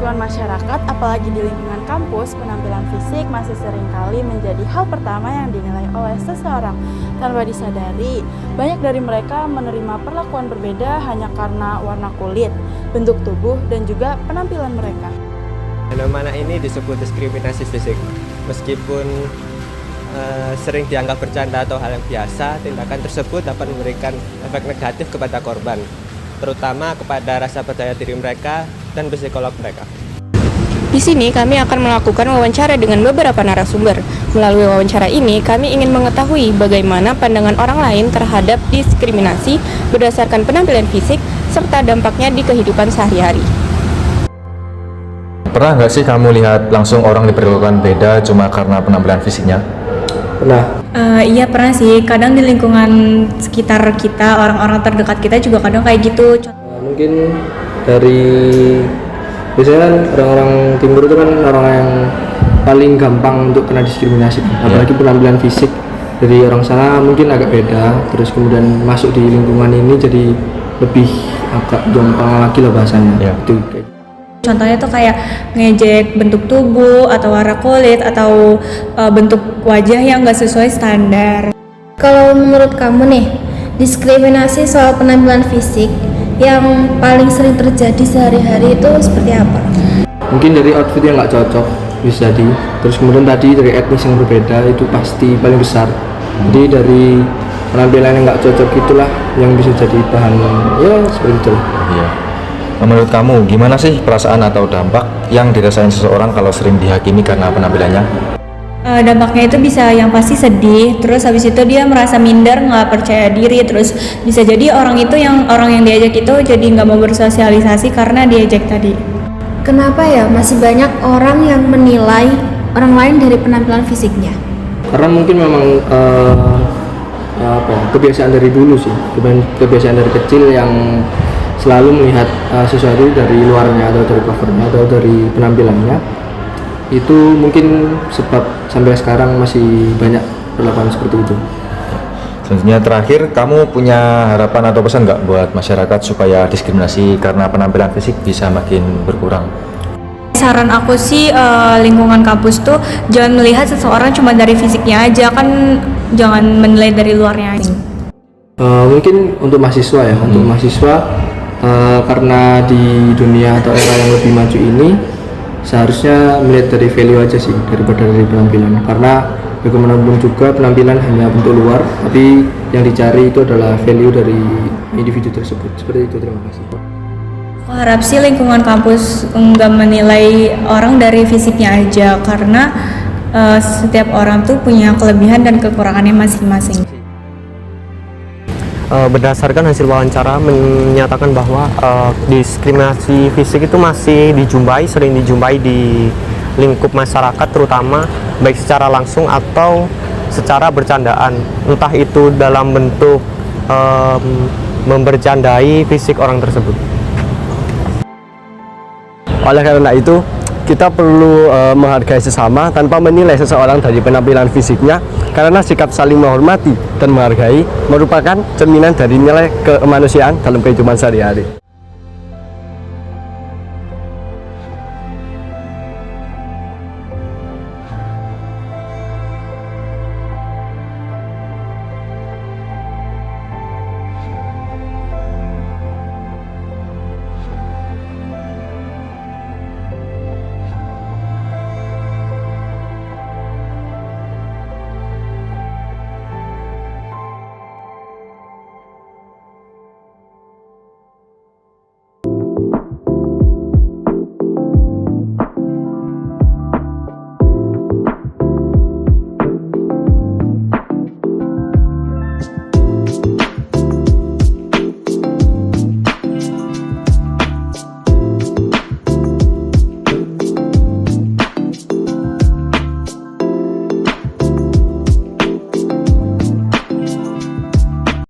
lingkungan masyarakat, apalagi di lingkungan kampus, penampilan fisik masih seringkali menjadi hal pertama yang dinilai oleh seseorang. Tanpa disadari, banyak dari mereka menerima perlakuan berbeda hanya karena warna kulit, bentuk tubuh, dan juga penampilan mereka. Fenomena ini disebut diskriminasi fisik. Meskipun sering dianggap bercanda atau hal yang biasa, tindakan tersebut dapat memberikan efek negatif kepada korban, terutama kepada rasa percaya diri mereka dan psikolog mereka. Di sini kami akan melakukan wawancara dengan beberapa narasumber. Melalui wawancara ini, kami ingin mengetahui bagaimana pandangan orang lain terhadap diskriminasi berdasarkan penampilan fisik serta dampaknya di kehidupan sehari-hari. Pernah nggak sih kamu lihat langsung orang diperlakukan beda cuma karena penampilan fisiknya? Pernah. Iya pernah sih, kadang di lingkungan sekitar kita, orang-orang terdekat kita juga kadang kayak gitu. Mungkin dari biasanya kan orang-orang timur itu kan orang yang paling gampang untuk kena diskriminasi, apalagi penampilan fisik dari orang sana mungkin agak beda, terus kemudian masuk di lingkungan ini jadi lebih agak gampang lagi lah bahasanya. Itu Contohnya tuh kayak ngejek bentuk tubuh atau warna kulit atau bentuk wajah yang nggak sesuai standar. Kalau menurut kamu nih, diskriminasi soal penampilan fisik yang paling sering terjadi sehari-hari itu seperti apa? mungkin dari outfit yang nggak cocok bisa terus kemudian tadi dari etnis yang berbeda itu pasti paling besar. Jadi dari penampilan yang nggak cocok itulah yang bisa jadi bahan ya seperti itu. Iya. Menurut kamu, gimana sih perasaan atau dampak yang dirasain seseorang kalau sering dihakimi karena penampilannya? Dampaknya itu bisa yang pasti sedih, terus habis itu dia merasa minder, nggak percaya diri, terus bisa jadi orang yang diajak itu jadi nggak mau bersosialisasi karena diajak tadi. Kenapa ya masih banyak orang yang menilai orang lain dari penampilan fisiknya? Karena mungkin memang kebiasaan dari dulu sih, kebiasaan dari kecil yang selalu melihat sesuatu dari luarnya atau dari covernya atau dari penampilannya, itu mungkin sebab sampai sekarang masih banyak perlakuan seperti itu. Selanjutnya terakhir, kamu punya harapan atau pesan nggak buat masyarakat supaya diskriminasi karena penampilan fisik bisa makin berkurang? Saran aku sih lingkungan kampus tuh jangan melihat seseorang cuma dari fisiknya aja, kan jangan menilai dari luarnya aja. Mungkin untuk mahasiswa ya, untuk mahasiswa karena di dunia atau era yang lebih maju ini seharusnya melihat dari value aja sih daripada dari penampilan, karena bagaimanapun juga penampilan hanya bentuk luar, tapi yang dicari itu adalah value dari individu tersebut. Seperti itu, terima kasih. Aku harap sih lingkungan kampus nggak menilai orang dari fisiknya aja, karena setiap orang tuh punya kelebihan dan kekurangannya masing-masing. Berdasarkan hasil wawancara menyatakan bahwa diskriminasi fisik itu masih sering dijumpai di lingkup masyarakat, terutama baik secara langsung atau secara bercandaan, entah itu dalam bentuk membercandai fisik orang tersebut. Oleh karena itu, kita perlu menghargai sesama tanpa menilai seseorang dari penampilan fisiknya, karena sikap saling menghormati dan menghargai merupakan cerminan dari nilai kemanusiaan dalam kehidupan sehari-hari.